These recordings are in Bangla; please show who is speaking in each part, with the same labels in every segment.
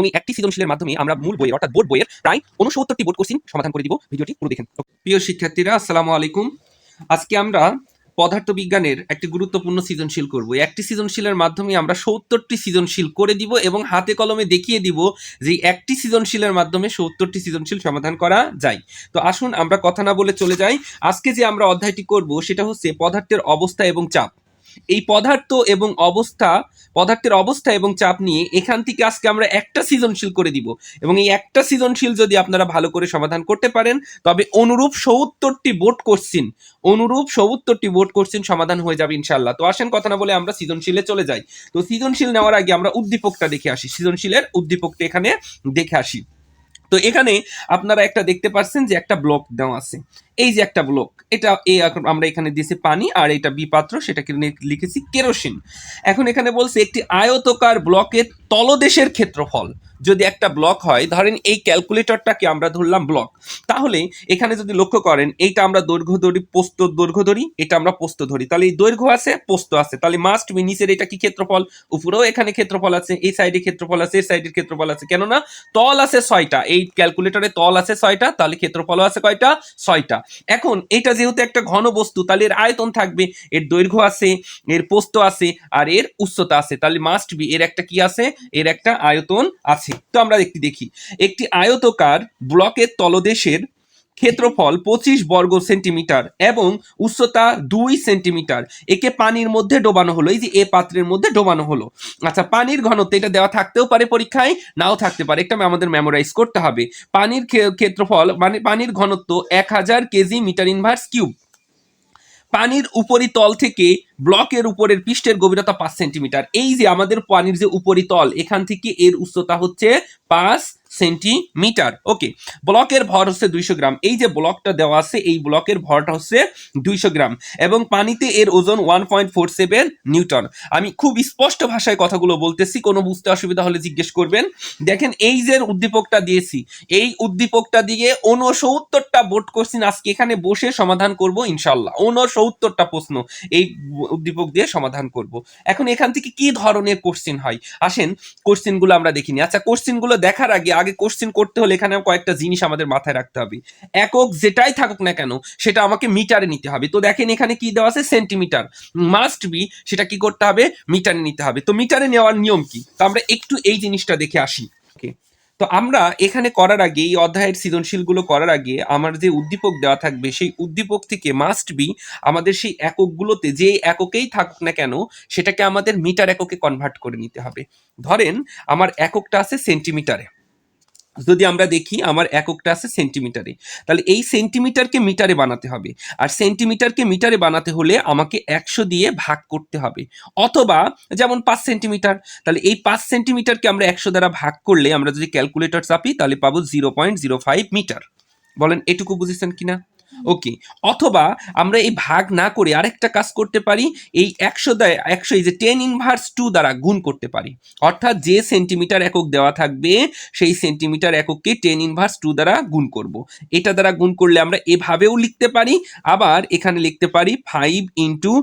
Speaker 1: এবং একটি সৃজনশীলের মাধ্যমে আমরা মূল বইয়ের অর্থাৎ বোর্ড বইয়ের প্রায় ৬৯টি বোর্ড কোশ্চেন সমাধান করে দিব। ভিডিওটি পুরো দেখেন। প্রিয় শিক্ষার্থীরা, আসসালামু আলাইকুম। আজকে আমরা পদার্থবিজ্ঞানের একটি গুরুত্বপূর্ণ সৃজনশীল করব। একটি সৃজনশীলের মাধ্যমে আমরা ৭০টি সৃজনশীল করে দিব এবং হাতে কলমে দেখিয়ে দিব যে একটি সৃজনশীলের মাধ্যমে ৭০টি সৃজনশীল সমাধান করা যায়। তো আসুন আমরা কথা না বলে চলে যাই। আজকে যে আমরা অধ্যায়টি করব সেটা হচ্ছে পদার্থের অবস্থা এবং চাপ। এই পদার্থের অবস্থা এবং চাপ নিয়ে এখান থেকে আজকে আমরা একটা সৃজনশীল করে দিব এবং এই একটা সৃজনশীল যদি আপনারা ভালো করে সমাধান করতে পারেন তবে অনুরূপ ৭০টি বোর্ড কোশ্চেন সমাধান হয়ে যাবে ইনশাআল্লাহ। তো আসেন কথা না বলে আমরা সৃজনশীলে চলে যাই। তো সৃজনশীল নেওয়ার আগে আমরা উদ্দীপকটা দেখে আসি, সৃজনশীলের উদ্দীপকটা এখানে দেখে আসি। তো এখানে আপনারা একটা দেখতে পাচ্ছেন যে একটা ব্লক দেওয়া আছে, এই যে একটা ব্লক, এটা আমরা এখানে দিয়েছি পানি আর এটা বি পাত্র, সেটাকে লিখেছি কেরোসিন। এখন এখানে বলছে একটি আয়তকার ব্লকের তলদেশের ক্ষেত্রফল যদি একটা ব্লক হয়, ধরেন এই ক্যালকুলেটরটাকে আমরা ধরলাম ব্লক, তাহলে এখানে যদি লক্ষ্য করেন এইটা আমরা দৈর্ঘ্য ধরি, প্রস্থ দৈর্ঘ্য ধরি, এটা আমরা প্রস্থ ধরি, তাহলে এই দৈর্ঘ্য আছে প্রস্থ আছে, তাহলে মাস্ট বি নিচের এটা কি ক্ষেত্রফল, উপরেও এখানে ক্ষেত্রফল আছে, এই সাইডে ক্ষেত্রফল আছে, এই সাইডের ক্ষেত্রফল আছে, কেননা তল আছে ৬টা, এই ক্যালকুলেটরে তল আছে ৬টা, তাহলে ক্ষেত্রফল আছে কয়টা, ৬টা। এখন এটা যেহেতু একটা ঘন বস্তু, তাহলে এর আয়তন থাকবে, এর দৈর্ঘ্য আছে, এর প্রস্থ আছে আর এর উচ্চতা আছে, তাহলে মাস্ট বি এর একটা কি আছে, এর একটা আয়তন আছে। তো আমরা দেখি একটি আয়তকার ব্লকের তলদেশের ক্ষেত্রফল 25 বর্গ সেন্টিমিটার এবং উচ্চতা 2 সেন্টিমিটার, একে পানির মধ্যে ডোবানো হলো, এই যে এ পাত্রের মধ্যে ডোবানো হলো। আচ্ছা, পানির ঘনত্ব এটা দেওয়া থাকতেও পারে পরীক্ষায়, নাও থাকতে পারে, একটা আমাদের মেমোরাইজ করতে হবে। পানির ক্ষেত্রফল মানে পানির ঘনত্ব 1000 কেজি মিটার ইনভার্স কিউব। পানির উপরিতল থেকে ব্লকের উপরের পৃষ্ঠের গভীরতা 5 সেন্টিমিটার। এই যে আমাদের পানির যে উপরিতল, এখান থেকে এর উচ্চতা হচ্ছে 5 সেন্টিমিটার। ওকে, ব্লকের ভর হচ্ছে 200 গ্রাম। এই যে ব্লকটা দেওয়া আছে, এই ব্লকের ভরটা হচ্ছে 200 গ্রাম এবং পানিতে এর ওজন 1.47 নিউটন। আমি খুব স্পষ্ট ভাষায় কথাগুলো বলতেছি, কোনো বুঝতে অসুবিধা হলে জিজ্ঞেস করবেন। দেখেন এই যে উদ্দীপকটা দিয়েছি, এই উদ্দীপকটা দিয়ে 69টা বোর্ড কোশ্চেন আজকে এখানে বসে সমাধান করব ইনশাআল্লাহ। 69টা প্রশ্ন এই উদ্দীপক দিয়ে সমাধান করব। এখন এখান থেকে কি ধরনের কোশ্চেন হয়, আসেন কোশ্চেনগুলো আমরা দেখিনি। আচ্ছা, কোশ্চেনগুলো দেখার আগে কোশ্চেন করতে হলে এখানে কয়েকটা জিনিস আমাদের মাথায় রাখতে হবে। একক যেটাই থাকুক না কেন সেটা আমাকে মিটারে নিতে হবে। তো দেখেন এখানে কি দেওয়া আছে, সেন্টিমিটার, মাস্ট বি সেটা কি করতে হবে, মিটারে নিতে হবে। তো মিটারে নেওয়ার নিয়ম কি, তো আমরা একটু এই জিনিসটা দেখে আসি। ওকে, তো আমরা এখানে করার আগে, এই অধ্যায়ের সৃজনশীলগুলো করার আগে আমার যে উদ্দীপক দেওয়া থাকবে সেই উদ্দীপক থেকে মাস্ট বি আমাদের সেই এককগুলোতে যে এককেই থাকুক না কেন সেটাকে আমাদের মিটার এককে কনভার্ট করে নিতে হবে। ধরেন আমার এককটা আছে সেন্টিমিটারে, যদি আমরা দেখি আমার এককটা আছে সেন্টিমিটারে, তাহলে এই সেন্টিমিটারকে মিটারে বানাতে হবে, আর সেন্টিমিটারকে মিটারে বানাতে হলে আমাকে 100 দিয়ে ভাগ করতে হবে। অথবা যেমন 5 সেন্টিমিটার, তাহলে এই 5 সেন্টিমিটারকে আমরা 100 দ্বারা ভাগ করলে আমরা যদি ক্যালকুলেটর চাপি তাহলে পাবো 0.05 মিটার। বলেন এটুকু বুঝেছেন কিনা? ওকে, অথবা আমরা এই ভাগ না করে আরেকটা কাজ করতে পারি, এই 100 এই যে 10⁻² দ্বারা গুণ করতে পারি। অর্থাৎ যে সেন্টিমিটার একক দেওয়া থাকবে সেই সেন্টিমিটার একককে 10⁻² দ্বারা গুণ করব। এটা দ্বারা গুণ করলে আমরা এভাবেও লিখতে পারি, আবার এখানে লিখতে পারি 5 ×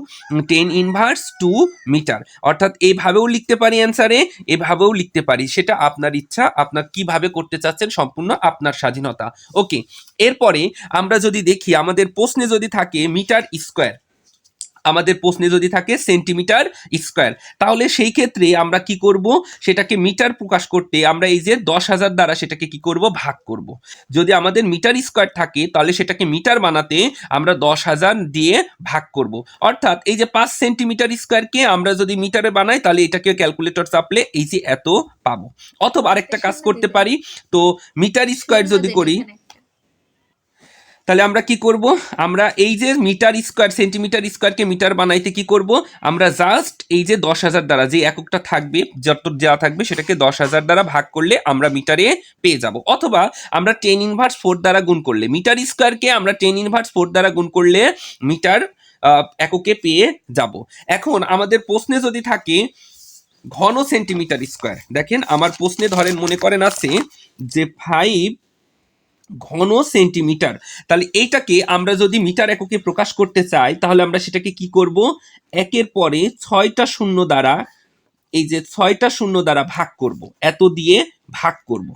Speaker 1: 10⁻² মিটার, অর্থাৎ এভাবেও লিখতে পারি অ্যান্সারে, এভাবেও লিখতে পারি, সেটা আপনার ইচ্ছা, আপনার কিভাবে করতে চাচ্ছেন সম্পূর্ণ আপনার স্বাধীনতা। ওকে, এরপরে আমরা যদি দেখি আমাদের প্রশ্নে যদি থাকে মিটার স্কোয়ার, আমাদের প্রশ্নে যদি থাকে সেন্টিমিটার স্কোয়ার, তাহলে সেই ক্ষেত্রে আমরা কি করব, সেটাকে মিটার প্রকাশ করতে আমরা এই যে 10,000 দ্বারা সেটাকে কি করব, ভাগ করব। যদি আমাদের মিটার স্কোয়ার থাকে তাহলে সেটাকে মিটার বানাতে আমরা 10,000 দিয়ে ভাগ করব। অর্থাৎ এই যে 5 সেন্টিমিটার স্কোয়ারকে আমরা যদি মিটারে বানাই তাহলে এটাকে ক্যালকুলেটর চাপলে এই যে এত পাবো। অথবা আরেকটা কাজ করতে পারি, তো মিটার স্কোয়ার যদি করি তাহলে আমরা কি করব, আমরা এই যে মিটার স্কোয়ার সেন্টিমিটার স্কোয়ারকে মিটার বানাইতে কি করব, আমরা জাস্ট এই যে 10,000 দ্বারা যে এককটা থাকবে, যত দেওয়া থাকবে সেটাকে 10,000 দ্বারা ভাগ করলে আমরা মিটারে পেয়ে যাব। অথবা আমরা 10⁻4 দ্বারা গুণ করলে, মিটার স্কোয়ারকে আমরা 10⁻4 দ্বারা গুণ করলে মিটার এককে পেয়ে যাব। এখন আমাদের প্রশ্নে যদি থাকে ঘন সেন্টিমিটার স্কোয়ার, দেখেন আমার প্রশ্নে ধরেন মনে করেন আছে যে 5 ঘন সেন্টিমিটার, তাহলে এইটাকে আমরা যদি মিটার এককে প্রকাশ করতে চাই তাহলে আমরা সেটাকে কি করব, একের পরে 6টা শূন্য দ্বারা এই যে 6টা শূন্য দ্বারা ভাগ করব, এত দিয়ে ভাগ করব,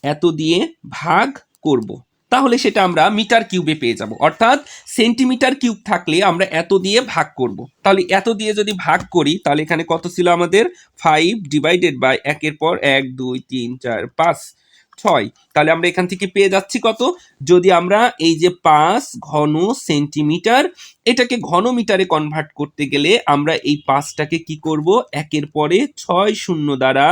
Speaker 1: এত দিয়ে ভাগ করব, তাহলে সেটা আমরা মিটার কিউবে পেয়ে যাব। অর্থাৎ সেন্টিমিটার কিউব থাকলে আমরা এত দিয়ে ভাগ করব, তাহলে এত দিয়ে যদি ভাগ করি তাহলে এখানে কত ছিল আমাদের 5 ডিভাইডেড বাই 1 পর 1 2 3 4 5 6, তাহলে আমরা এখান থেকে পেয়ে যাচ্ছি কত, যদি আমরা এই যে 5 ঘন সেন্টিমিটার এটাকে ঘন মিটারে কনভার্ট করতে গেলে আমরা এই 5টাকে কি করব, 1 পরে 6 শূন্য দ্বারা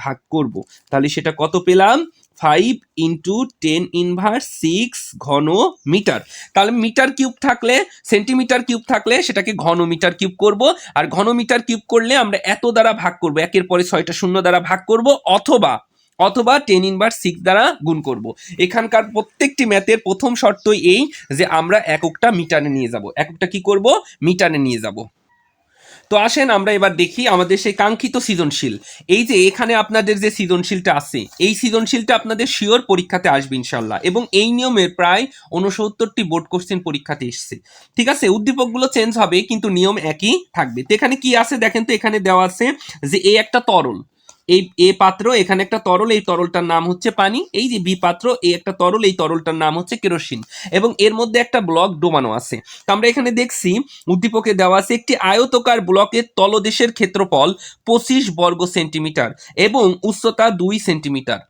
Speaker 1: ভাগ করব, তাহলে সেটা কত পেলাম, 5 ইন্টু 10⁻6 ঘন মিটার। তাহলে মিটার কিউব থাকলে, সেন্টিমিটার কিউব থাকলে সেটাকে ঘন মিটার কিউব করব, আর ঘন মিটার কিউব করলে আমরা এত দ্বারা ভাগ করব, 1 পরে 6টা শূন্য দ্বারা ভাগ করব, অথবা 10⁻6 দ্বারা গুণ করব। এখানকার প্রত্যেকটি ম্যাথের প্রথম শর্তই এই যে আমরা এককটা মিটারে নিয়ে যাব, এককটা কি করব, মিটারে নিয়ে যাব। তো আসেন আমরা এবার দেখি আমাদের সেই কাঙ্ক্ষিত সৃজনশীল। এই যে এখানে আপনাদের যে সৃজনশীলটা আছে, এই সৃজনশীলটা আপনাদের শিওর পরীক্ষাতে আসবে ইনশাল্লাহ, এবং এই নিয়মের প্রায় 69টি বোর্ড কোশ্চেন পরীক্ষাতে এসছে। ঠিক আছে, উদ্দীপকগুলো চেঞ্জ হবে কিন্তু নিয়ম একই থাকবে। তো এখানে কি আছে দেখেন তো, এখানে দেওয়া আছে যে এই একটা তরল, এই এ পাত্র, এখানে একটা তরল, এই তরলটার নাম হচ্ছে পানি, এই যে বি পাত্র, এই একটা তরল, এই তরলটার নাম হচ্ছে কেরোসিন, এবং এর মধ্যে একটা ব্লক ডোবানো আছে। তো আমরা এখানে দেখছি উদ্দীপকে দেওয়া আছে একটি আয়তকার ব্লকের তলদেশের ক্ষেত্রফল 25 বর্গ সেন্টিমিটার এবং উচ্চতা 2 সেন্টিমিটার।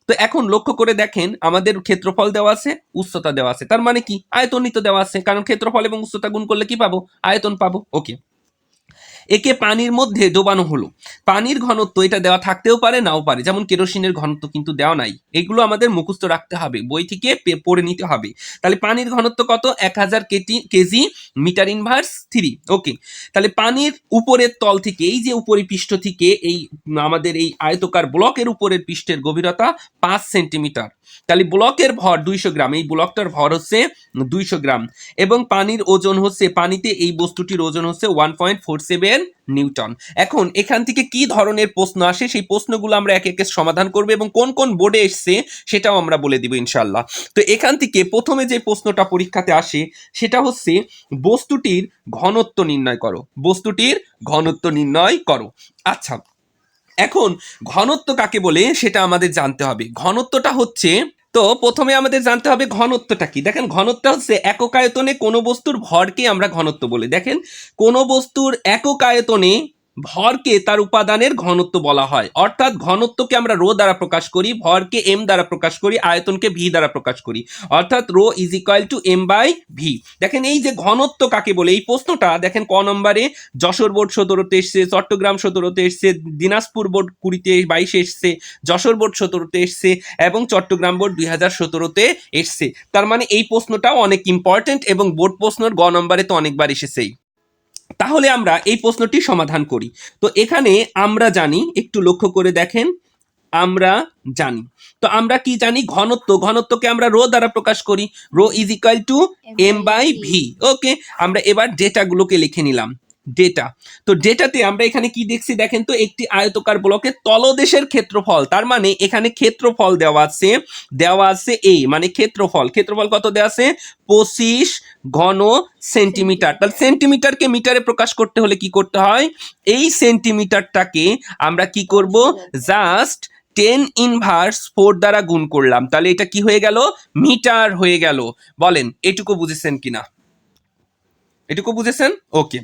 Speaker 1: তো এখন লক্ষ্য করে দেখেন আমাদের ক্ষেত্রফল দেওয়া আছে, উচ্চতা দেওয়া আছে, তার মানে কি আয়তনিত দেওয়া আছে, কারণ ক্ষেত্রফল এবং উচ্চতা গুণ করলে কি পাবো, আয়তন পাবো। ওকে, একে পানির মধ্যে ডোবানো হলো। পানির ঘনত্ব এটা দেওয়া থাকতেও পারে নাও পারে, যেমন কেরোসিনের ঘনত্ব কিন্তু দেওয়া নাই, এগুলো আমাদের মুখস্থ রাখতে হবে, বই থেকে পড়ে নিতে হবে। তাহলে পানির ঘনত্ব কত, 1000 কেজি মিটার ইনভার্স 3। ওকে, তাহলে পানির উপরের তল থেকে, এই যে উপরের পৃষ্ঠ থেকে এই আমাদের এই আয়তকার ব্লকের উপরের পৃষ্ঠের গভীরতা 5 সেন্টিমিটার, তাহলে ব্লকের ভর 200 গ্রাম, এই ব্লকটার ভর হচ্ছে 200 গ্রাম, এবং পানির ওজন হচ্ছে, পানিতে এই বস্তুটির ওজন হচ্ছে 1.47 নিউটন। এখন এখান থেকে কি ধরনের প্রশ্ন আসে সেই প্রশ্নগুলো আমরা এক একে সমাধান করব, এবং কোন কোন বোর্ডে এসছে সেটাও আমরা বলে দিব ইনশাল্লাহ। তো এখান থেকে প্রথমে যে প্রশ্নটা পরীক্ষাতে আসে সেটা হচ্ছে বস্তুটির ঘনত্ব নির্ণয় করো, বস্তুটির ঘনত্ব নির্ণয় করো। আচ্ছা, এখন ঘনত্ব কাকে বলে সেটা আমাদের জানতে হবে। ঘনত্বটা হচ্ছে, তো প্রথমে আমাদের জানতে হবে ঘনত্বটা কি। দেখেন ঘনত্ব হচ্ছে একক আয়তনে কোনো বস্তুর ভরকে আমরা ঘনত্ব বলি। দেখেন কোনো বস্তুর একক আয়তনে ভরকে তার উপাদানের ঘনত্ব বলা হয়, অর্থাৎ ঘনত্বকে আমরা রো দ্বারা প্রকাশ করি, ভরকে এম দ্বারা প্রকাশ করি, আয়তনকে ভি দ্বারা প্রকাশ করি, অর্থাৎ rho is equal to M by V. দেখেন এই যে ঘনত্ব কাকে বলে, এই প্রশ্নটা দেখেন ক নম্বরে যশোর বোর্ড 17তে এসছে, চট্টগ্রাম 17তে এসছে, দিনাজপুর বোর্ড 2022 এসছে, যশোর বোর্ড 17তে এসছে, এবং চট্টগ্রাম বোর্ড 2017তে এসছে। তার মানে এই প্রশ্নটাও অনেক ইম্পর্টেন্ট, এবং বোর্ড প্রশ্নর গ নম্বরে তো অনেকবার এসেছেই। তাহলে আমরা এই প্রশ্নটি সমাধান করি। তো এখানে আমরা জানি, একটু লক্ষ্য করে দেখেন, আমরা জানি, তো আমরা কি জানি, ঘনত্ব, ঘনত্বকে আমরা রো দ্বারা প্রকাশ করি, rho is equal to M by V. Okay, আমরা এবার ডেটাগুলোকে লিখে নিলাম, ডেটা। তো ডেটাতে আমরা এখানে কি দেখছি দেখেন তো, একটি আয়তকার ব্লকের তলদেশের ক্ষেত্রফল, তার মানে এখানে ক্ষেত্রফল দেওয়া আছে, দেওয়া আছে এ, মানে ক্ষেত্রফল, ক্ষেত্রফল কত দেওয়া আছে, 25 ঘন সেন্টিমিটার। তাহলে সেন্টিমিটারকে মিটারে প্রকাশ করতে হলে কি করতে হয়, এই সেন্টিমিটারটাকে আমরা কি করব, জাস্ট 10⁻4 দ্বারা গুণ করলাম, তাহলে এটা কি হয়ে গেল, মিটার হয়ে গেল। বলেন এটুকু বুঝেছেন কিনা, এটুকু বুঝেছেন? ওকে,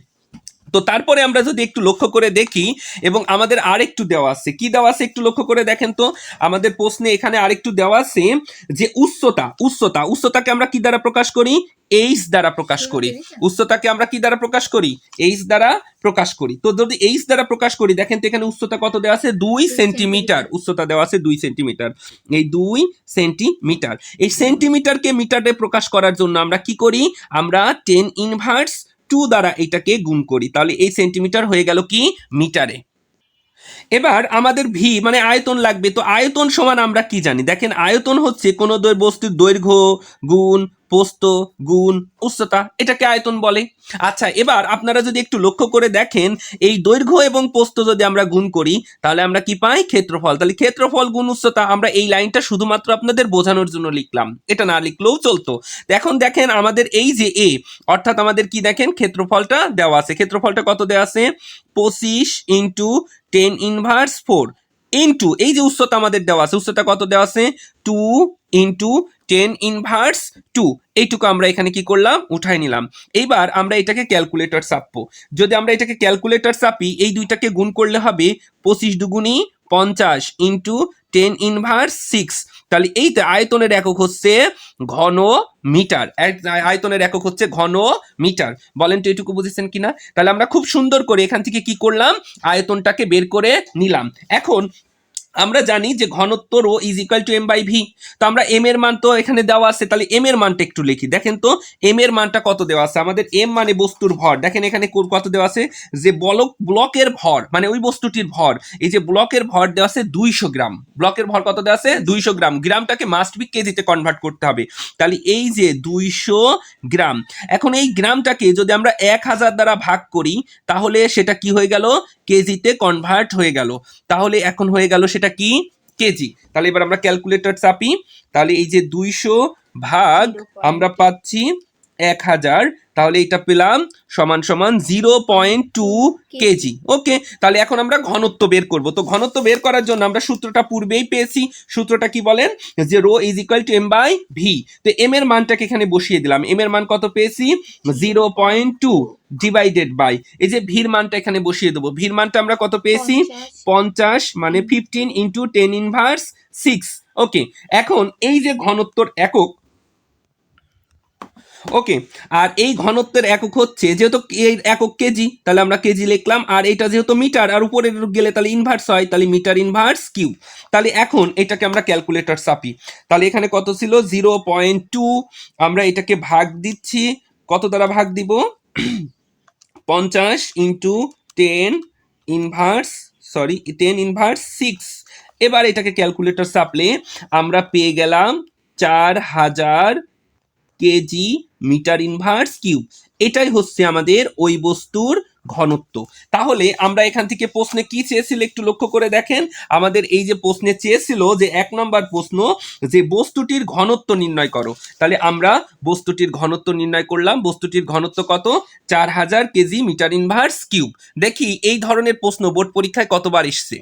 Speaker 1: তো তারপরে আমরা যদি একটু লক্ষ্য করে দেখি, এবং আমাদের আরেকটু দেওয়া আছে, কি দেওয়া আছে একটু লক্ষ্য করে দেখেন তো, আমাদের প্রশ্নে এখানে আরেকটু দেওয়া আছে যে উচ্চতা, উচ্চতা, উচ্চতাকে আমরা কি দ্বারা প্রকাশ করি, এইচ দ্বারা প্রকাশ করি, উচ্চতাকে আমরা কি দ্বারা প্রকাশ করি, এইচ দ্বারা প্রকাশ করি। তো যদি এইচ দ্বারা প্রকাশ করি দেখেন তো এখানে উচ্চতা কত দেওয়া আছে, 2 সেন্টিমিটার, উচ্চতা দেওয়া আছে 2 সেন্টিমিটার, এই 2 সেন্টিমিটার। এই সেন্টিমিটারকে মিটারে প্রকাশ করার জন্য আমরা কি করি, আমরা 10⁻2 দ্বারা এটাকে গুণ করি, তাহলে এই সেন্টিমিটার হয়ে গেল কি মিটারে। এবার আমাদের ভি মানে আয়তন লাগবে। তো আয়তন সমান আমরা কি জানি, দেখেন আয়তন হচ্ছে কোনো বস্তুর দৈর্ঘ্য গুণ প্রস্থ গুণ উচ্চতা, এটাকে আয়তন বলে। আচ্ছা, এবার আপনারা যদি একটু লক্ষ্য করে দেখেন, এই দৈর্ঘ্য এবং প্রস্থ যদি আমরা গুণ করি তাহলে আমরা কি পাই? ক্ষেত্রফল। তাহলে ক্ষেত্রফল গুণ উচ্চতা, আমরা এই লাইনটা শুধুমাত্র আপনাদের বোঝানোর জন্য লিখলাম, এটা না লিখলেও চলতো। এখন দেখেন আমাদের এই যে এ, অর্থাৎ আমাদের কি দেখেন ক্ষেত্রফলটা দেওয়া আছে। ক্ষেত্রফলটা কত দেওয়া আছে? 25 ইন্টু 10⁻⁴ ইন্টু এই যে উচ্চতা আমাদের দেওয়া আছে, উচ্চতা কত দেওয়া আছে? 2 ইন্টু 10⁻²। এইটুকু আমরা এখানে কি করলাম? উঠাই নিলাম। এইবার আমরা এটাকে ক্যালকুলেটর চাপবো। যদি আমরা এটাকে ক্যালকুলেটর চাপি, এই দুইটাকে গুণ করলে হবে 25 দুগুণী 50 ইন্টু 10⁻⁶। তাহলে এই আয়তনের একক হচ্ছে ঘন মিটার। আয়তনের একক হচ্ছে ঘন মিটার। বলেন তো এটুকু বুঝেছেন কিনা? তাহলে আমরা খুব সুন্দর করে এখান থেকে কি করলাম? আয়তনটাকে বের করে নিলাম। এখন আমরা জানি যে ঘনত্ব rho is equal to M by V. তো আমরা এম এর মান তো এখানে দেওয়া আছে, তাহলে এম এর মানটা একটু লিখি। দেখেন তো এম এর মানটা কত দেওয়া আছে আমাদের? এম মানে বস্তুর ভর। দেখেন এখানে কত দেওয়া আছে? যে ব্লকের ভর মানে ওই বস্তুটির ভর, এই যে ব্লকের ভর দেওয়া আছে 200 গ্রাম। ব্লকের ভর কত দেওয়া আছে? 200 গ্রাম। গ্রামটাকে মাস্ট বি কেজিতে কনভার্ট করতে হবে। তাহলে এই যে 200 গ্রাম, এখন এই গ্রামটাকে যদি আমরা 1000 দ্বারা ভাগ করি তাহলে সেটা কি হয়ে গেল? কেজিতে কনভার্ট হয়ে গেল। তাহলে এখন হয়ে গেল সেটা কি? কেজি। তাহলে এবার আমরা ক্যালকুলেটর চাপি। তাহলে এই যে 200 ভাগ আমরা পাচ্ছি 1000, তাহলে এটা পেলাম সমান সমান 0.2 কেজি। ওকে, তাহলে এখন আমরা ঘনত্ব বের করব। তো ঘনত্ব বের করার জন্য আমরা সূত্রটা পূর্বেই পেয়েছি। সূত্রটা কি বলেন? যে rho is equal to M by V. তো এম এর মানটাকে এখানে বসিয়ে দিলাম। এম এর মান কত পেয়েছি? 0.2 ডিভাইডেড বাই এই যে ভির মানটা এখানে বসিয়ে দেবো। ভির মানটা আমরা কত পেয়েছি? 50 মানে 15 ইন্টু 10⁻⁶। ওকে, এখন এই যে ঘনত্বর একক, ওকে, আর এই ঘনত্বের একক হচ্ছে, যেহেতু এই একক কেজি তাহলে আমরা কেজি লিখলাম, আর এটা যেহেতু মিটার আর উপরে গেলে তাহলে ইনভার্স হয়, তাহলে মিটার ইনভার্স কিউব। তাহলে এখন এটাকে আমরা ক্যালকুলেটর চাপি। তাহলে এখানে কত ছিল? 0.2। আমরা এটাকে ভাগ দিচ্ছি, কত দ্বারা ভাগ দিব? 50 ইন্টু 10⁻⁶। এবার এটাকে ক্যালকুলেটর চাপলে আমরা পেয়ে গেলাম 4000 কেজি মিটার ইনভার্স কিউব। এটাই হচ্ছে আমাদের ওই বস্তুর ঘনত্ব। তাহলে আমরা এখান থেকে প্রশ্নে কি চেয়েছিল একটু লক্ষ্য করে দেখেন। আমাদের এই যে প্রশ্নে চেয়েছিল যে 1 নম্বর প্রশ্ন, যে বস্তুটির ঘনত্ব নির্ণয় করো। তাহলে আমরা বস্তুটির ঘনত্ব নির্ণয় করলাম। বস্তুটির ঘনত্ব কত? 4000 কেজি মিটার ইনভার্স কিউব। দেখি এই ধরনের প্রশ্ন বোর্ড পরীক্ষায় কতবার এসছে।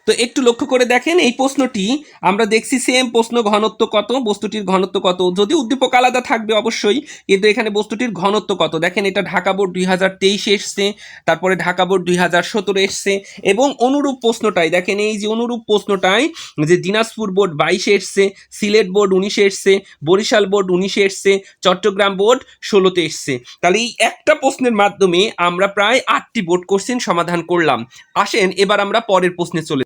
Speaker 1: তো একটু লক্ষ্য করে দেখেন এই প্রশ্নটি আমরা দেখছি সেম প্রশ্ন, ঘনত্ব কত, বস্তুটির ঘনত্ব কত। যদি উদ্দীপক আলাদা থাকবে অবশ্যই, কিন্তু এখানে বস্তুটির ঘনত্ব কত। দেখেন এটা ঢাকা বোর্ড 2023 এসছে, তারপরে ঢাকা বোর্ড 2017 এসছে, এবং অনুরূপ প্রশ্নটাই দেখেন, এই যে অনুরূপ প্রশ্নটাই যে দিনাজপুর বোর্ড 22 এসছে, সিলেট বোর্ড 19 এসছে, বরিশাল বোর্ড 19 এসছে, চট্টগ্রাম বোর্ড 16তে এসছে। তাহলে এই একটা প্রশ্নের মাধ্যমে আমরা প্রায় 8টি বোর্ড কোশ্চেন সমাধান করলাম। আসেন এবার আমরা পরের প্রশ্নে চলে।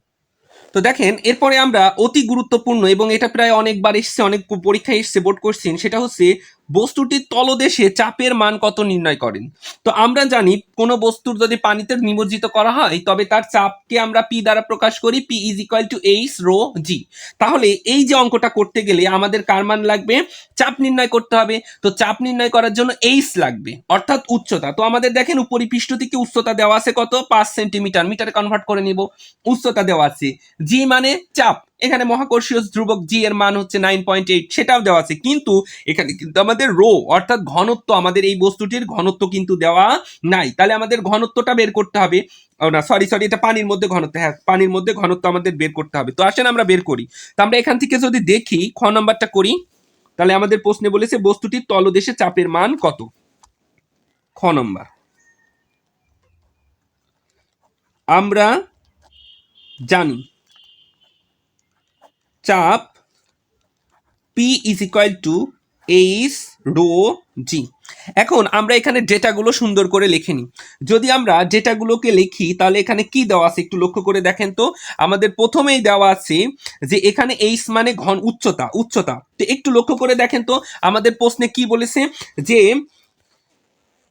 Speaker 1: তো দেখেন এরপরে আমরা অতি গুরুত্বপূর্ণ, এবং এটা প্রায় অনেকবার এসছে, অনেক পরীক্ষায় এসছে বোর্ড কোশ্চেন, সেটা হচ্ছে বস্তুটির তলদেশে চাপের মান কত নির্ণয় করেন। তো আমরা জানি কোনো বস্তুর যদি পানিতে নিমজ্জিত করা হয় তবে তার চাপকে আমরা পি দ্বারা প্রকাশ করি, P is equal to H rho G. তাহলে এই যে অঙ্কটা করতে গেলে আমাদের কার মান লাগবে? চাপ নির্ণয় করতে হবে। তো চাপ নির্ণয় করার জন্য এইচ লাগবে, অর্থাৎ উচ্চতা। তো আমাদের দেখেন উপরিপৃষ্ঠ থেকে উচ্চতা দেওয়া আছে কত? 5 সেন্টিমিটার। মিটারে কনভার্ট করে নিব। উচ্চতা দেওয়া আছে, জি মানে চাপ, এখানে মহাকর্ষীয় ধ্রুবক জি এর মান হচ্ছে 9.8, সেটাও দেওয়া আছে। কিন্তু এখানে কিন্তু আমাদের রো অর্থাৎ ঘনত্ব, আমাদের এই বস্তুটির ঘনত্ব কিন্তু দেওয়া নাই। তাহলে আমাদের ঘনত্বটা বের করতে হবে। না সরি, এটা পানির মধ্যে ঘনত্ব, হ্যাঁ পানির মধ্যে ঘনত্ব আমাদের বের করতে হবে। তো আসেন আমরা বের করি। তো আমরা এখান থেকে যদি দেখি খ নাম্বারটা করি, তাহলে আমাদের প্রশ্নে বলেছে বস্তুটির তলদেশে চাপের মান কত। খ নাম্বার, আমরা জানি চাপ P is equal to H rho G. এখন আমরা এখানে ডেটাগুলো সুন্দর করে লিখে নিই। যদি আমরা ডেটাগুলোকে লিখি তাহলে এখানে কি দেওয়া আছে একটু লক্ষ্য করে দেখেন তো। আমাদের প্রথমেই দেওয়া আছে যে এখানে এইচ মানে ঘন উচ্চতা। তো একটু লক্ষ্য করে দেখেন তো আমাদের প্রশ্নে কি বলেছে, যে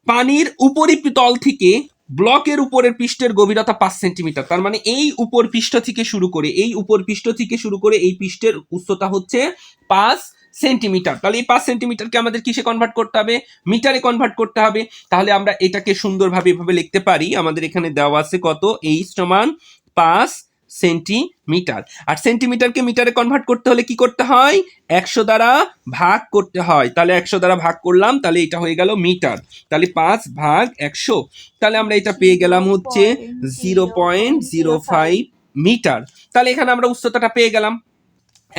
Speaker 1: পানির উপরিতল থেকে ব্লকের উপরের পৃষ্ঠের গভীরতা 5 সেন্টিমিটার, তার মানে এই উপর পৃষ্ঠ থেকে শুরু করে এই পৃষ্ঠের উচ্চতা হচ্ছে 5 সেন্টিমিটার। তাহলে এই 5 সেন্টিমিটারকে আমাদের কিসে কনভার্ট করতে হবে? মিটারে কনভার্ট করতে হবে। তাহলে আমরা এটাকে সুন্দরভাবে এভাবে লিখতে পারি, আমাদের এখানে দেওয়া আছে কত, এইচ সমান 5 সেন্টিমিটার। আর সেন্টিমিটারকে মিটারে কনভার্ট করতে হলে কি করতে হয়? 100 দ্বারা ভাগ করতে হয়। তাহলে 100 দ্বারা ভাগ করলাম, তাহলে এটা হয়ে গেল মিটার। তাহলে 5 ভাগ 100, তাহলে আমরা এটা পেয়ে গেলাম হচ্ছে 0.05 মিটার। তাহলে এখানে আমরা উচ্চতাটা পেয়ে গেলাম।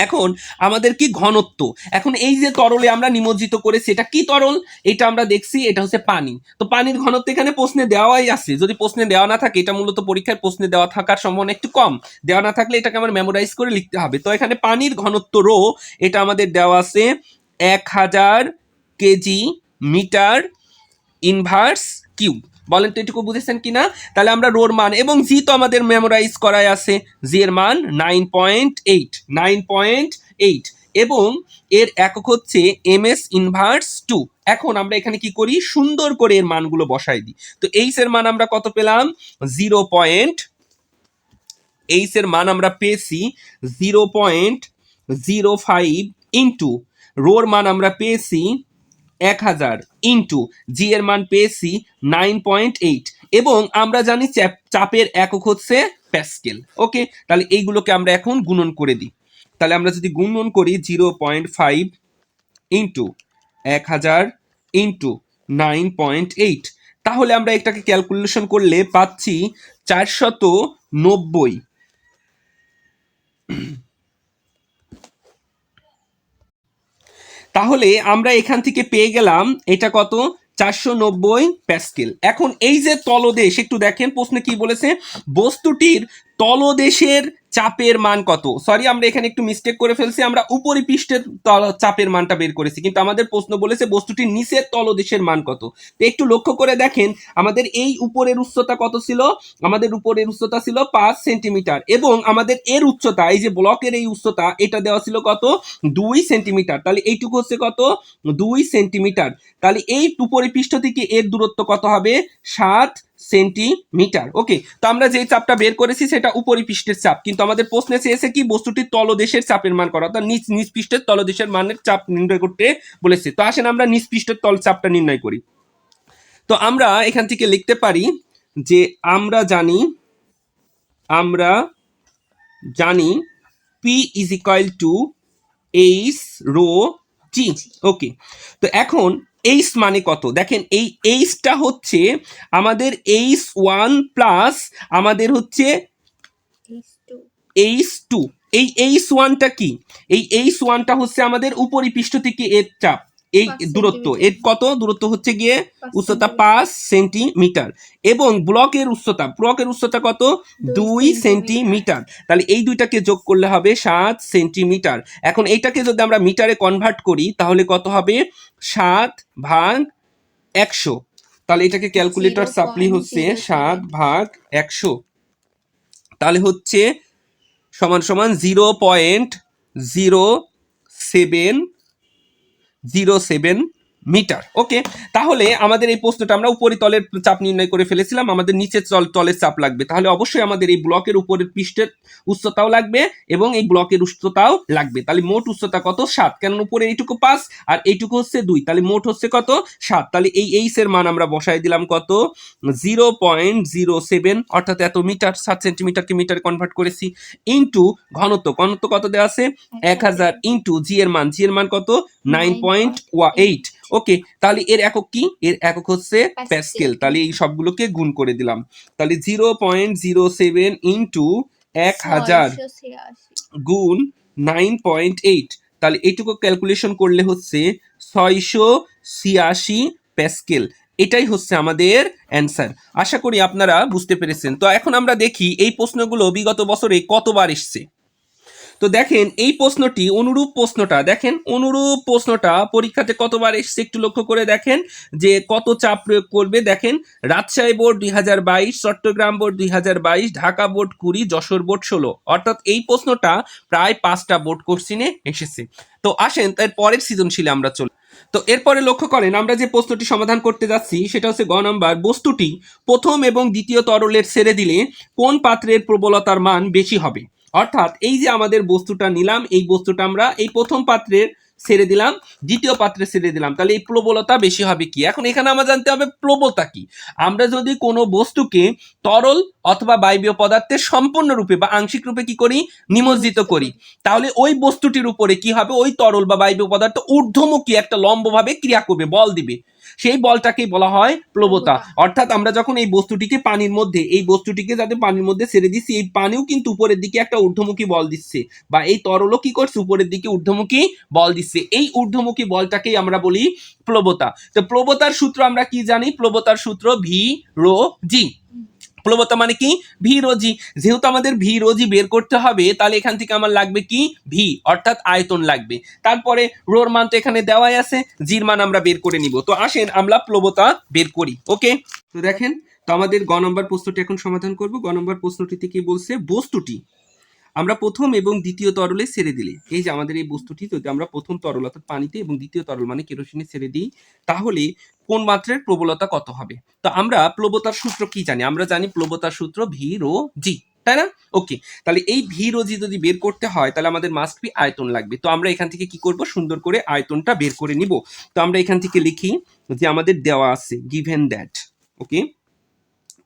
Speaker 1: এখন আমাদের কি ঘনত্ব, এখন এই যে তরলে আমরা নিমজ্জিত করেছি, এটা কি তরল? এটা আমরা দেখছি, এটা হচ্ছে পানি। তো পানির ঘনত্ব এখানে প্রশ্নে দেওয়াই আছে, যদি প্রশ্নে দেওয়া না থাকে, এটা মূলত পরীক্ষায় প্রশ্নে দেওয়া থাকার সম্ভাবনা একটু কম, দেওয়া না থাকলে এটাকে আমার মেমোরাইজ করে লিখতে হবে। তো এখানে পানির ঘনত্ব রো, এটা আমাদের দেওয়া আছে 1000 কেজি মিটার ইনভার্স কিউব। বলেন তো এটুকু বুঝেছেন কিনা? তাহলে আমরা রোর মান, এবং জি তো আমাদের মেমোরাইজ করাই আছে, জি এর মান 9.8, এবং এর একক হচ্ছে এমএস ইনভার্স 2। এখন আমরা এখানে কি করি, সুন্দর করে এর মানগুলো বসাই দিই। তো এইচ এর মান আমরা কত পেলাম? 0.8 এর মান আমরা পেয়েছি 0.05 ইন্টু রোর মান আমরা পেয়েছি 1000 ইন্টু জি এর মান পেয়েছি 9.8, এবং আমরা জানি চাপের একক হচ্ছে প্যাসকেল। ওকে, তাহলে এইগুলোকে আমরা এখন গুণন করে দিই। তাহলে আমরা যদি গুণন করি 0.5 ইন্টু 1000 ইন্টু 9.8, তাহলে আমরা এটাকে ক্যালকুলেশন করলে পাচ্ছি 490। তাহলে আমরা এখান থেকে পেয়ে গেলাম এটা কত, 490 প্যাসকেল। এখন এই যে তলদেশ, একটু দেখেন প্রশ্নে কি বলেছে, বস্তুটির তলদেশের চাপের মান কত। সরি, আমরা এখানে একটু মিস্টেক করে ফেলছি, আমরা উপরিপৃষ্ঠের চাপের মানটা বের করেছি, কিন্তু আমাদের প্রশ্ন বলেছে বস্তুটির নিচের তলদেশের মান কত। তো একটু লক্ষ্য করে দেখেন, আমাদের এই উপরের উচ্চতা কত ছিল? আমাদের উপরের উচ্চতা ছিল 5 সেন্টিমিটার, এবং আমাদের এর উচ্চতা, এই যে ব্লকের এই উচ্চতা, এটা দেওয়া ছিল কত, 2 সেন্টিমিটার। তাহলে এইটুকু হচ্ছে কত, 2 সেন্টিমিটার। তাহলে এই উপরিপৃষ্ঠ থেকে এর দূরত্ব কত হবে? 7 সেন্টিমিটার। ওকে, তো আমরা যে চাপটা বের করেছি সেটা উপরিপৃষ্ঠের চাপ, কিন্তু আমাদের প্রশ্নে চেয়েছে কি, বস্তুটির তলদেশের চাপের মান করা, অর্থাৎ নিচ পৃষ্ঠের তলদেশের মানের চাপ নির্ণয় করতে বলেছে। তো আসেন আমরা নিচ পৃষ্ঠের তল চাপটা নির্ণয় করি। তো আমরা এখান থেকে লিখতে পারি যে আমরা জানি P is equal to H rho T. Okay, তো এখন এইচ মানে কত? দেখেন এই এইচটা হচ্ছে আমাদের H1 প্লাস আমাদের হচ্ছে H2। এই H1টা কি? এই H1টা হচ্ছে আমাদের উপরিপৃষ্ঠ থেকে এর চাপ, এই দূরত্ব, এর কত দূরত্ব হচ্ছে গিয়ে উচ্চতা 5 সেন্টিমিটার, এবং ব্লকের উচ্চতা কত? 2 সেন্টিমিটার। তাহলে এই দুইটাকে যোগ করলে হবে 7 সেন্টিমিটার। এখন এইটাকে যদি আমরা মিটারে কনভার্ট করি তাহলে কত হবে? 7 ভাগ 100। তাহলে এটাকে ক্যালকুলেটর সাপ্লি হচ্ছে 7 ভাগ 100, তাহলে হচ্ছে সমান সমান 0.0707 মিটার। ওকে, তাহলে আমাদের এই প্রশ্নটা আমরা উপরিতলের চাপ নির্ণয় করে ফেলেছিলাম, আমাদের নিচের তলের চাপ লাগবে। তাহলে অবশ্যই আমাদের এই ব্লকের উপরের পৃষ্ঠের উচ্চতাও লাগবে এবং এই ব্লকের উচ্চতাও লাগবে। তাহলে মোট উচ্চতা কত? 7, কেন উপরে এইটুকু 5 আর এইটুকু হচ্ছে 2, তাহলে মোট হচ্ছে কত? 7। তাহলে এই এইচ এর মান আমরা বসাই দিলাম কত? 0.07, অর্থাৎ এত মিটার, 7 সেন্টিমিটারকে মিটারে কনভার্ট করেছি, ইন্টু ঘনত্ব কত দেওয়া আছে? 1000, ইন্টু জি এর মান কত? 9.8। ওকে, তাহলে এর একক কি? এর একক হচ্ছে প্যাসকেল। তাহলে এই সবগুলোকে গুণ করে দিলাম। তাহলে 0.07 ইন্টু 1000 গুণ 9.8, তাহলে এইটুকু ক্যালকুলেশন করলে হচ্ছে 686 প্যাসকেল। এটাই হচ্ছে আমাদের অ্যান্সার। আশা করি আপনারা বুঝতে পেরেছেন। তো এখন আমরা দেখি এই প্রশ্নগুলো বিগত বছরে কতবার এসছে। তো দেখেন এই প্রশ্নটি, অনুরূপ প্রশ্নটা পরীক্ষাতে কতবার এসছে একটু লক্ষ্য করে দেখেন যে কত চাপ প্রয়োগ করবে। দেখেন, Rajshahi board 2022, Chittagong board 2022, Dhaka board 20, Jessore board 16, অর্থাৎ এই প্রশ্নটা প্রায় 5টা বোর্ড কোশ্চিনে এসেছে। তো আসেন তার পরের সৃজনশীলে আমরা চলি। তো এরপরে লক্ষ্য করেন আমরা যে প্রশ্নটি সমাধান করতে যাচ্ছি সেটা হচ্ছে গ নাম্বার, বস্তুটি প্রথম এবং দ্বিতীয় তরলের ছেড়ে দিলে কোন পাত্রের প্রবলতার মান বেশি হবে। অর্থাৎ এই যে আমাদের বস্তুটা নিলাম, এই বস্তুটা আমরা এই প্রথম পাত্রের ছেড়ে দিলাম, দ্বিতীয় পাত্রে ছেড়ে দিলাম, তাহলে এই প্রবলতা বেশি হবে কি। এখন এখানে আমরা জানতে হবে প্রবলতা কি। আমরা যদি কোনো বস্তুকে তরল অথবা বায়বীয় পদার্থের সম্পূর্ণরূপে বা আংশিক রূপে কি করি, নিমজ্জিত করি, তাহলে ওই বস্তুটির উপরে কি হবে, ওই তরল বা বায়বীয় পদার্থ ঊর্ধ্বমুখী একটা লম্বভাবে ক্রিয়া করবে, বল দিবে, সেই বলটাকেই বলা হয় প্লবতা। অর্থাৎ আমরা যখন এই বস্তুটিকে পানির মধ্যে, এই বস্তুটিকে যাতে পানির মধ্যে ছেড়ে দিচ্ছি, এই পানিও কিন্তু উপরের দিকে একটা ঊর্ধ্বমুখী বল দিচ্ছে, বা এই তরলও কি করছে, উপরের দিকে ঊর্ধ্বমুখী বল দিচ্ছে, এই ঊর্ধ্বমুখী বলটাকেই আমরা বলি প্লবতা। তো প্লবতার সূত্র আমরা কি জানি, প্লবতার সূত্র ভি রো জি। প্লবতা মানে কি, ভি রো জি। যেহেতু আমাদের ভি রো জি বের করতে হবে, তাহলে এখান থেকে আমার লাগবে কি, ভি অর্থাৎ আয়তন লাগবে। তারপরে রোর মান তো এখানে দেওয়াই আছে, জির মান আমরা বের করে নিব। তো আসেন আমরা প্লবতা বের করি। ওকে, তো দেখেন, তো আমাদের গ নম্বর প্রশ্নটি এখন সমাধান করব। গ নম্বর প্রশ্নটিতে কি বলছে, বস্তুটি আমরা প্রথম এবং দ্বিতীয় তরলে ছেড়ে দিলে, এই যে আমাদের এই বস্তুটি যদি আমরা প্রথম তরল অর্থাৎ পানিতে এবং দ্বিতীয় তরল মানে কেরোসিনে ছেড়ে দিই, তাহলে কোন মাত্রার প্রবলতা কত হবে। তো আমরা প্লবতার সূত্র কি জানি, আমরা জানি প্লবতার সূত্র ভি রো জি, তাই না। ওকে, তাহলে এই ভি রো জি যদি বের করতে হয়, তাহলে আমাদের মাস্ট বি আয়তন লাগবে। তো আমরা এখান থেকে কি করব, সুন্দর করে আয়তনটা বের করে নিব। তো আমরা এখান থেকে লিখি যে আমাদের দেওয়া আছে গিভেন দ্যাট, ওকে,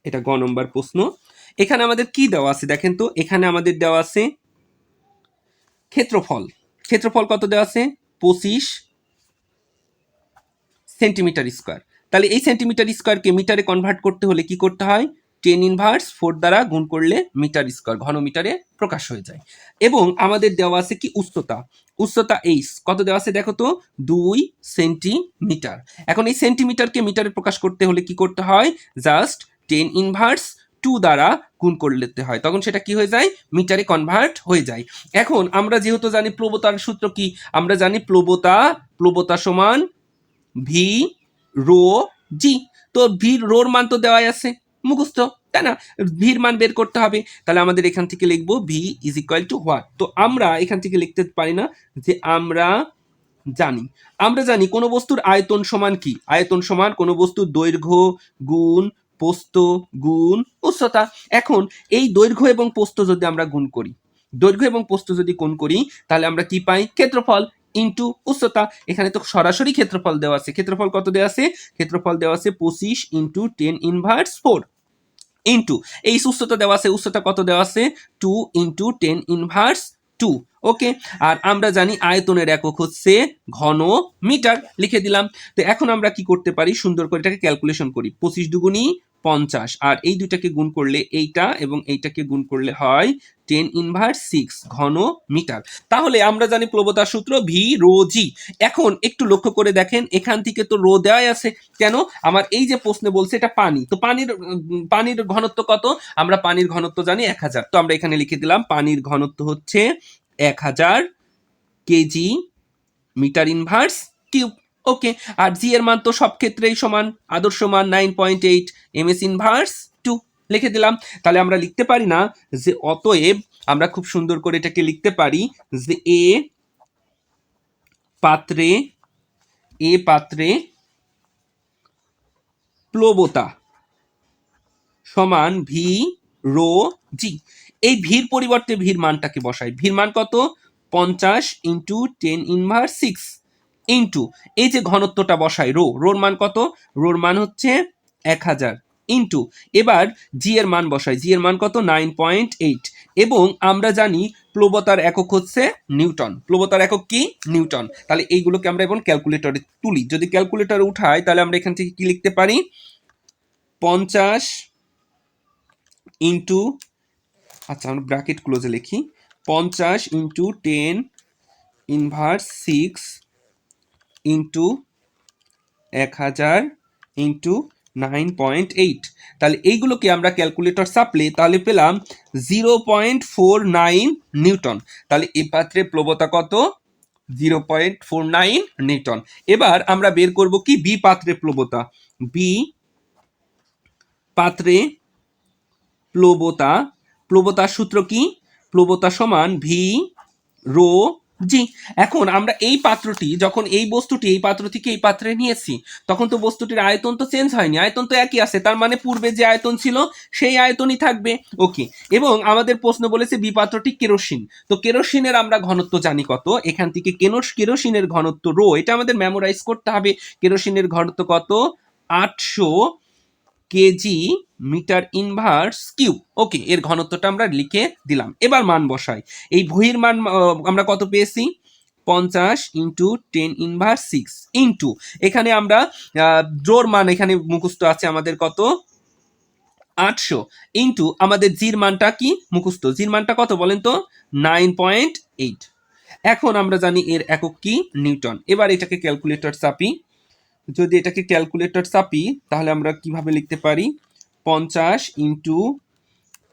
Speaker 1: এটা গ নম্বর প্রশ্ন। এখানে আমাদের কি দেওয়া আছে দেখেন তো, এখানে আমাদের দেওয়া আছে ক্ষেত্রফল। ক্ষেত্রফল কত দেওয়া আছে, 25 সেন্টিমিটার স্কোয়ার। তাহলে এই সেন্টিমিটার স্কোয়ারকে মিটারে কনভার্ট করতে হলে কি করতে হয়, 10⁻⁴ দ্বারা গুণ করলে মিটার স্কোয়ার ঘন মিটারে প্রকাশ হয়ে যায়। এবং আমাদের দেওয়া আছে কি উচ্চতা, উচ্চতা এইচ কত দেওয়া আছে দেখো তো, 2 সেন্টিমিটার। এখন এই সেন্টিমিটারকে মিটারে প্রকাশ করতে হলে কি করতে হয়, জাস্ট 10⁻² দ্বারা গুণ করতে হয়, তখন সেটা কি হয়ে যায়, মিটারে কনভার্ট হয়ে যায়। এখন আমরা যেহেতু জানি প্লবতার সূত্র কি, আমরা জানি প্লবতা সমান ভি রো জি। তো ভি রোর মান তো দেওয়াই আছে, মুখস্থ, তাই না। ভির মান বের করতে হবে, তাহলে আমাদের এখান থেকে লিখবো V is equal two what. তো আমরা এখান থেকে লিখতে পারি না যে আমরা জানি কোনো বস্তুর আয়তন সমান কি, আয়তন সমান কোনো বস্তুর দৈর্ঘ্য গুণ প্রস্থ গুণ উচ্চতা। এখন এই দৈর্ঘ্য এবং প্রস্থ যদি আমরা গুণ করি, দৈর্ঘ্য এবং প্রস্থ যদি গুণ করি, তাহলে আমরা কি পাই, ক্ষেত্রফল ইন্টু উচ্চতা। এখানে তো সরাসরি ক্ষেত্রফল দেওয়া আছে, ক্ষেত্রফল কত দেওয়া আছে, ক্ষেত্রফল দেওয়া আছে 25 × 10⁻⁴ ইন্টু এই উচ্চতা দেওয়া আছে, উচ্চতা কত দেওয়া আছে, 2 × 10⁻²। ওকে, আর আমরা জানি আয়তনের একক হচ্ছে ঘন মিটার, লিখে দিলাম। তো এখন আমরা কি করতে পারি, সুন্দর করে এটাকে ক্যালকুলেশন করি, 25 দুগুণী 50, আর এই দুইটাকে গুণ করলে এইটা এবং এইটাকে গুণ করলে হয় 10⁻6 ঘন মিটার। তাহলে আমরা জানি প্লবতার সূত্র ভি রো জি। এখন একটু লক্ষ্য করে দেখেন, এখান থেকে তো রো দেওয়াই আছে, কেন, আমার এই যে প্রশ্নে বলছে এটা পানি, তো পানির ঘনত্ব কত, আমরা পানির ঘনত্ব জানি 1000। তো আমরা এখানে লিখে দিলাম পানির ঘনত্ব হচ্ছে 1000 কেজি মিটার ইনভার্স কিউব। ওকে, আর জি এর মান তো সব ক্ষেত্রেই সমান, আদর্শ মান 9.8 ms ইনভার্স 2, লিখে দিলাম। তাহলে আমরা লিখতে পারি না যে অতএব, আমরা খুব সুন্দর করে এটাকে লিখতে পারি যে এ পাত্রে প্লবতা সমান ভি রো জি। এই ভির পরিবর্তে ভির মানটাকে বসাই, ভির মান কত, 50 × 10⁻6 ইন্টু এই যে ঘনত্বটা বসাই রোর মান কত, রোর মান হচ্ছে 1000 ইন্টু এবার জি এর মান বসাই, জি এর মান কত, 9.8। এবং আমরা জানি প্লবতার একক হচ্ছে নিউটন, প্লবতার একক কি, নিউটন। তাহলে এইগুলোকে আমরা এখন ক্যালকুলেটরে তুলি, যদি ক্যালকুলেটরে উঠাই তাহলে আমরা এখান থেকে কি লিখতে পারি, 50 ইন্টু, আচ্ছা আমরা ব্র্যাকেট ক্লোজে লিখি, 50 × 10⁻6 ইন্টু 1000 ইন্টু 9.8। তাহলে এইগুলোকে আমরা ক্যালকুলেটর চাপলে তাহলে পেলাম 0.49 নিউটন। তাহলে এ পাত্রে প্লবতা কত, 0.49 নিউটন। এবার আমরা বের করব কি, বি পাত্রে প্লবতা, বি পাত্রে প্লবতার সূত্র কি, প্লবতা সমান ভি রো জি। এখন আমরা এই পাত্রটি যখন এই বস্তুটি এই পাত্র থেকে এই পাত্রে নিয়েছি, তখন তো বস্তুটির আয়তন তো চেঞ্জ হয়নি, আয়তন তো একই আছে, তার মানে পূর্বে যে আয়তন ছিল সেই আয়তনই থাকবে। ওকে। এবং আমাদের প্রশ্ন বলেছে বি পাত্রটি কেরোসিন। তো কেরোসিনের আমরা ঘনত্ব জানি কত, এখান থেকে কেরোসিনের ঘনত্ব রো, এটা আমাদের মেমোরাইজ করতে হবে। কেরোসিনের ঘনত্ব কত, 800 কেজি মিটার ইনভার্স কিউব। ওকে, এর ঘনত্বটা আমরা লিখে দিলাম। এবার মান বসাই। এই ভুঁইয়ের মান আমরা কত পেয়েছি, 50 ইন্টু 10⁻6 ইন্টু, এখানে আমরা জোর মান এখানে মুখস্থ আছে আমাদের কত, 800, ইন্টু আমাদের জির মানটা কি মুখস্থ, জির মানটা কত বলেন তো, 9.8। এখন আমরা জানি এর একক কি, নিউটন। এবার এটাকে ক্যালকুলেটর চাপি। যদি এটাকে ক্যালকুলেটর চাপি তাহলে আমরা কিভাবে লিখতে পারি, 50 ইন্টু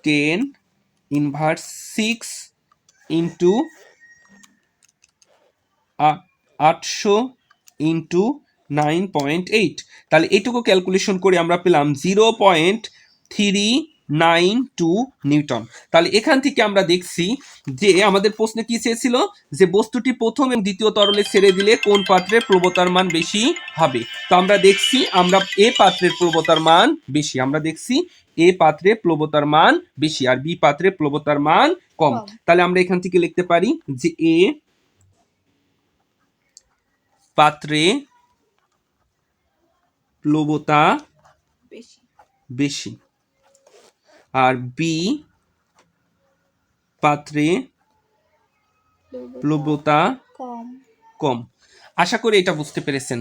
Speaker 1: 10⁻6 ইন্টু 800 ইন্টু 9.8। তাহলে এইটুকু ক্যালকুলেশন করে আমরা পেলাম 0.392 নিউটন। তাহলে এখান থেকে আমরা দেখছি যে আমাদের প্রশ্নে কি চেয়েছিল, যে বস্তুটি প্রথম এবং দ্বিতীয় তরলে ছেড়ে দিলে কোন পাত্রের প্রবতার মান বেশি হবে। তো আমরা দেখছি আমরা এ পাত্রের প্রবতার মান বেশি, আমরা দেখছি এ পাত্রে প্লবতার মান বেশি আর বি পাত্রে প্লবতার মান কম। তাহলে আমরা এখান থেকে লিখতে পারি যে এ পাত্রে প্লবতা বেশি আর বি পাত্রে প্লবতা কম। আশা করি এটা বুঝতে পেরেছেন।